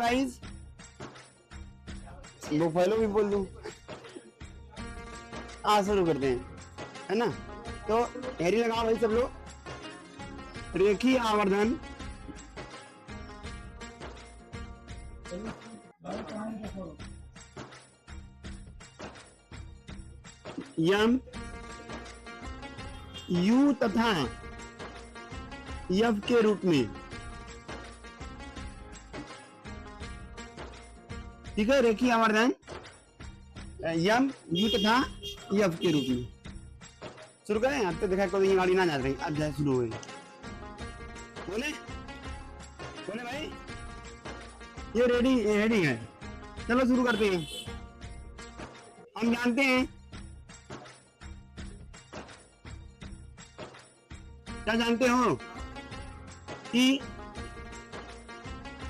Guys, buffalo भी बोल दूं। शुरू करते हैं, है ना। तो हेडिंग लगाओ भाई सब लोग, रेखीय आवर्धन यम यू तथा यफ के रूप में, ठीक है। रेखीय आवर्धन यम यू तथा यफ के रूप में। शुरू करें। अब तो देखा कोई गाड़ी ना जा रही, अब जाए शुरू हुई। बोले बोले भाई, ये रेडी हेडिंग है। चलो शुरू करते हैं। हम जानते हैं, क्या जानते हो कि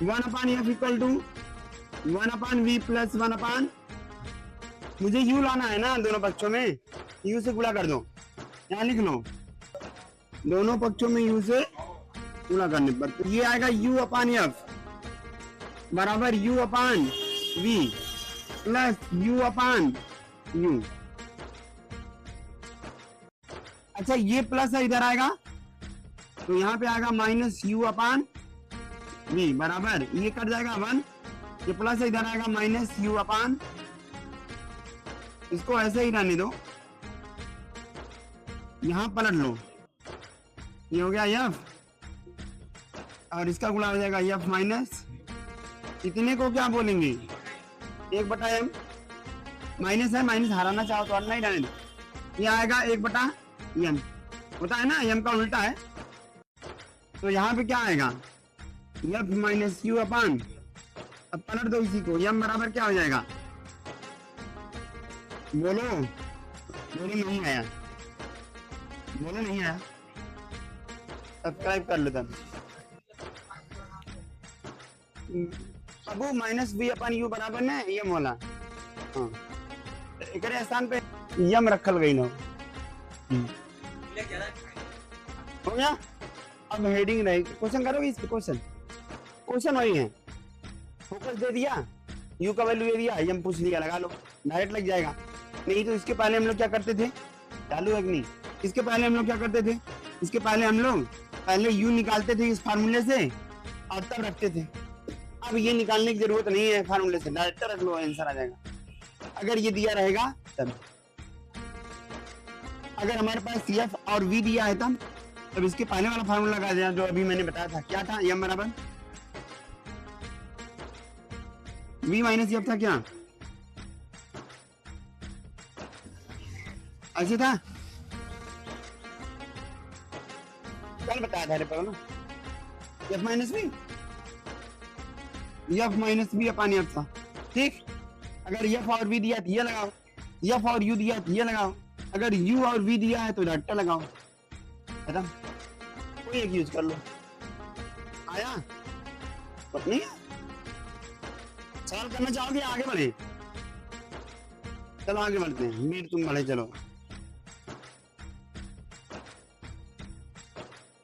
1/f equal to 1/v plus 1/, मुझे u लाना है ना दोनों पक्षों में, u से गुणा कर दो। यहाँ लिख लो, दोनों पक्षों में u से गुणा करने पर तो ये आएगा u/f बराबर u/v प्लस u/u। अच्छा, ये प्लस है, इधर आएगा तो यहाँ पे आएगा माइनस u/v बराबर, ये कट जाएगा 1, ये प्लस है, इधर आएगा माइनस u/, इसको ऐसे ही रहने दो, यहां पलट लो। ये हो गया f और इसका गुणा हो जाएगा f माइनस, इतने को क्या बोलेंगे 1/m, माइनस है, माइनस हराना चाहो तो हरना ही रहने दो। ये आएगा 1/m, होता है ना, m का उल्टा है। तो यहाँ पे क्या आएगा f माइनस u/, अब पलट दो इसी को, m बराबर क्या हो जाएगा, बोलो बोलो, नहीं आया, बोलो नहीं आया, सब्सक्राइब कर लो तब। अब माइनस v/u बराबर ना यम वाला, हाँ एक स्थान पे यम रखल गई ना, हो गया। अब हेडिंग रहेगी, क्वेश्चन करोगे इस पे, क्वेश्चन वही है, फोकस दे दिया, u का वैल्यू दे दिया, यम पूछ लिया, लगा लो, डायरेक्ट लग जाएगा। नहीं तो इसके पहले हम लोग क्या करते थे, चालू है कि नहीं, इसके पहले हम लोग क्या करते थे, इसके पहले हम लोग पहले u निकालते थे इस फार्मूले से और तब रखते थे। अब ये निकालने की जरूरत नहीं है फार्मूले से, डायरेक्ट रख लो, आंसर आ जाएगा। अगर ये दिया रहेगा तब, अगर हमारे पास f और v दिया है तब इसके पहले वाला फार्मूला लगा दिया जो अभी मैंने बताया था, क्या था, m बराबर v माइनस f था, क्या ऐसे था, कल बताया था पर ना, f minus v, f minus v अपन f था, ठीक। अगर f और v दिया तो ये लगाओ, f और u दिया तो ये लगाओ, अगर u और v दिया है तो डाटा लगाओ, खत्म, कोई एक यूज कर लो। आया नहीं, सवाल करना चाहोगे, आगे बढ़े, चलो आगे बढ़ते हैं, मीर तुम बढ़े, चलो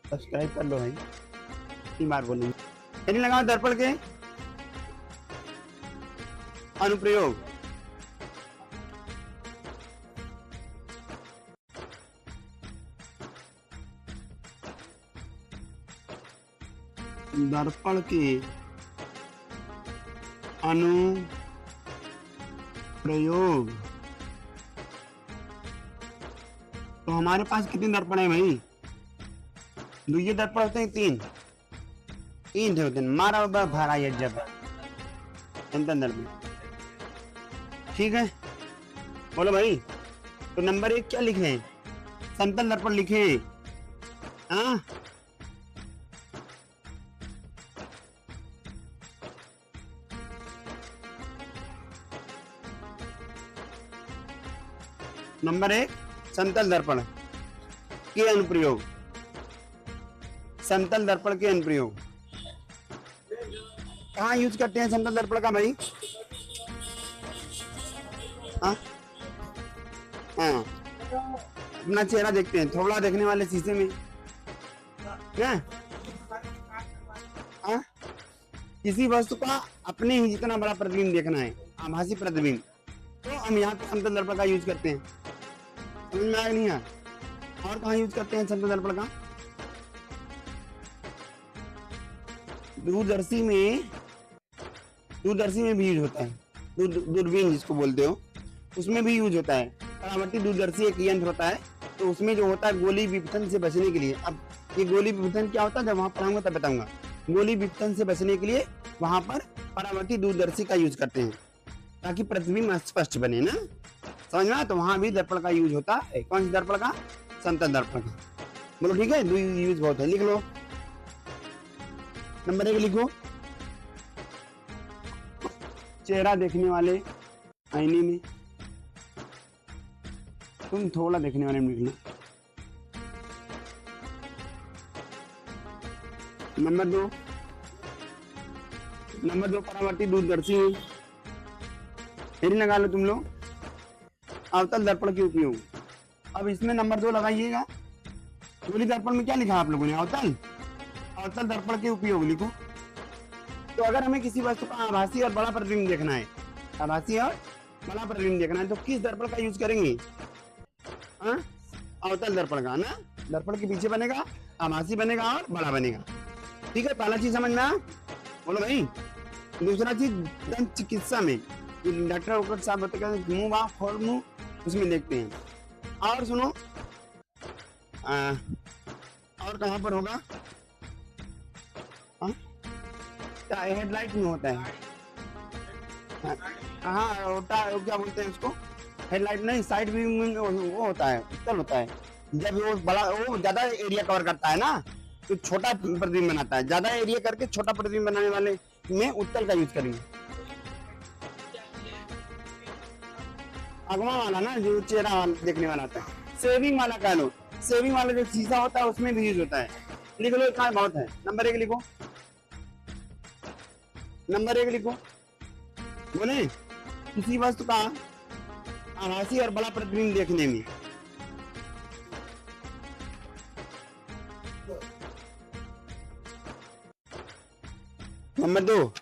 सब्सक्राइब कर लो भाई, 3 बार बोलेंगे। हेडिंग लगाओ, दर्पण के अनुप्रयोग, दर्पण के अनुप्रयोग। तो हमारे पास कितने दर्पण है भाई, ये दर्पण होते हैं 3 थे होते हैं, मारा भरा ये जब दर्पण, ठीक है। बोलो भाई, तो नंबर 1 क्या लिखे, समतल दर्पण लिखे, हाँ नंबर 1 समतल दर्पण के अनुप्रयोग, समतल दर्पण के अनुप्रयोग कहाँ यूज करते हैं समतल दर्पण का भाई, हाँ हाँ, अपना चेहरा देखते हैं, थोड़ा देखने वाले शीशे में, क्या हाँ, किसी वस्तु का अपने ही जितना बड़ा प्रतिबिंब देखना है, आभासी प्रतिबिंब, तो हम यहाँ पे समतल दर्पण का यूज करते हैं। समझ में आया नहीं? और कहाँ यूज करते हैं समतल दर्पण का? दूरदर्शी में भी यूज होता है, दूरबीन जिसको बोलते हो, उसमें भी यूज होता है। परावर्ती दूरदर्शी एक यंत्र होता है, तो उसमें जो होता है गोली विपतन से बचने के लिए, अब ये गोली विपतन क्या होता है जब वहां पढ़ाऊंगा तब बताऊंगा। गोली विपतन से बचने के लिए वहां पर परावर्ती दूरदर्शी का यूज करते हैं, ताकि प्रतिबिंब स्पष्ट बने ना, समझ में? तो वहां भी दर्पण का यूज होता है। कौन सी दर्पण का? समतल दर्पण का। बोलो ठीक है, दो यूज बहुत है, लिख लो। नंबर 1 लिखो, चेहरा देखने वाले आईने में, तुम थोड़ा देखने वाले में लिखना। नंबर दो परावर्ती दूरदर्शी में, मेरी लगा लो तुम लोग, अवतल दर्पण के उपयोग। अब इसमें नंबर 2 लगाइएगा। गोली दर्पण में क्या लिखा आप लोगों ने? अवतल दर्पण के उपयोग लिखो। तो अगर हमें किसी वस्तु का आभासी और बड़ा प्रतिबिंब देखना है, आभासी और बड़ा प्रतिबिंब देखना है, तो किस दर्पण का यूज करेंगे? अवतल दर्पण का ना। दर्पण के पीछे बनेगा, आभासी बनेगा और बड़ा बनेगा। ठीक है, पहला चीज समझ में आया? बोलो भाई। दूसरा चीज दंत चिकित्सा में डॉक्टर ओकर साहब बताते हैं, मुंह बाप खोल मुंह, उसमें देखते हैं। और सुनो, और कहाँ पर होगा? क्या हेडलाइट में होता है? हाँ होता है, क्या बोलते हैं उसको? हेडलाइट नहीं, साइड व्यू में वो होता है, उत्तल होता है। जब वो ज्यादा एरिया कवर करता है ना, तो छोटा प्रतिबिंब बनाता है। ज्यादा एरिया करके छोटा प्रतिबिंब बनाने वाले में उत्तल का यूज करेंगे। अगवा वाला ना, जो चेहरा वाला देखने वाला आता है। सेविंग वाला कह लो, सेविंग वाला जो शीशा होता है उसमें भी यूज होता है। लिख लो, इतना बहुत है। नंबर 1 लिखो, नंबर 1 लिखो। बोले किसी वस्तु का आभासी और बड़ा प्रतिबिंब देखने में, नंबर 2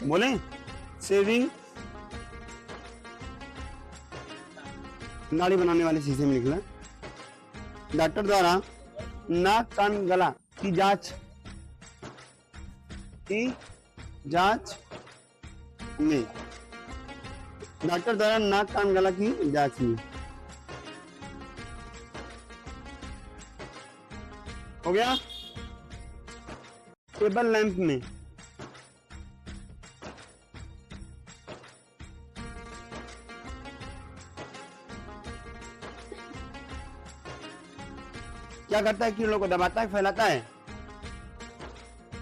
बोले सेविंग नाड़ी बनाने वाले शीशे में निकला। डॉक्टर द्वारा नाक कान गला की जांच में, डॉक्टर द्वारा नाक कान गला की जांच में हो गया। टेबल लैंप में, क्या करता है? किरणों को दबाता है, फैलाता है,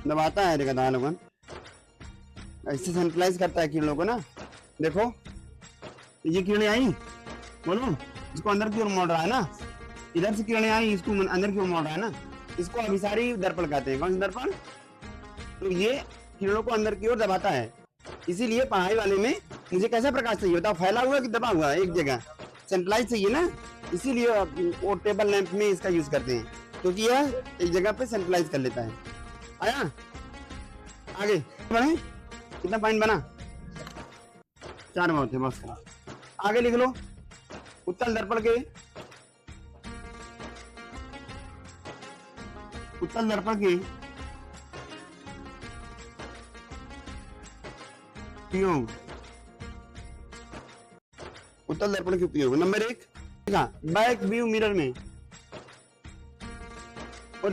दबाता है। देखा लोगन ऐसे सेंट्रलाइज करता है किरणों को ना। देखो ये किरणें आई, बोलो, इसको अंदर की ओर मोड़ रहा है ना, इधर से किरणें आई, इसको अंदर की ओर मोड़ रहा है ना, इसको अभिसारी दर्पण कहते हैं। कौन सा दर्पण? तो ये किरणों को अंदर की ओर दबाता है। इसीलिए पढ़ाई वाले में मुझे कैसा प्रकाश चाहिए होता है? फैला हुआ कि दबा हुआ? एक जगह सेंट्रलाइज चाहिए ना, इसीलिए वो टेबल लैंप में इसका यूज करते हैं, क्योंकि यह एक जगह पे सेंट्रलाइज कर लेता है। आया? आगे बढ़े। कितना पॉइंट बना? 4 बहुत है, बस। आगे लिख लो, उत्तल दर्पण के उपयोग, उत्तल दर्पण के उपयोग। नंबर 1 बैक व्यू मिरर में, वो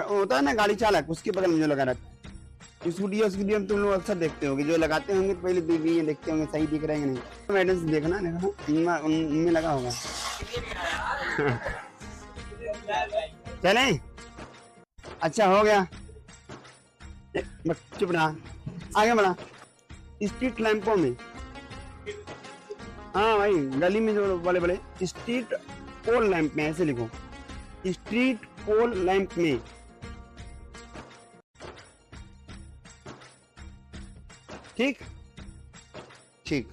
होता है ना गाड़ी चालक, उसके बगल में जो लगा रहता है। स्कूटी हम तुम लोग अक्सर देखते होंगे, जो लगाते होंगे तो पहले देखते होंगे सही दिख रहे हैं कि नहीं। मैडम से देखना उनमें लगा होगा। चले, अच्छा हो गया, चुप रहा, आगे बढ़ा। स्ट्रीट लैंपों में, हाँ भाई, गली में जो बड़े बड़े स्ट्रीट पोल लैंप में, ऐसे लिखो, स्ट्रीट पोल लैंप में। ठीक ठीक,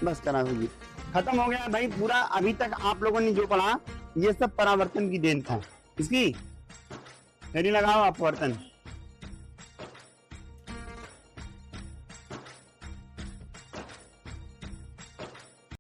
बस करा होगी। खत्म हो गया भाई पूरा। अभी तक आप लोगों ने जो पढ़ा ये सब परावर्तन की देन था। इसकी हेडिंग लगाओ आप, अपवर्तन।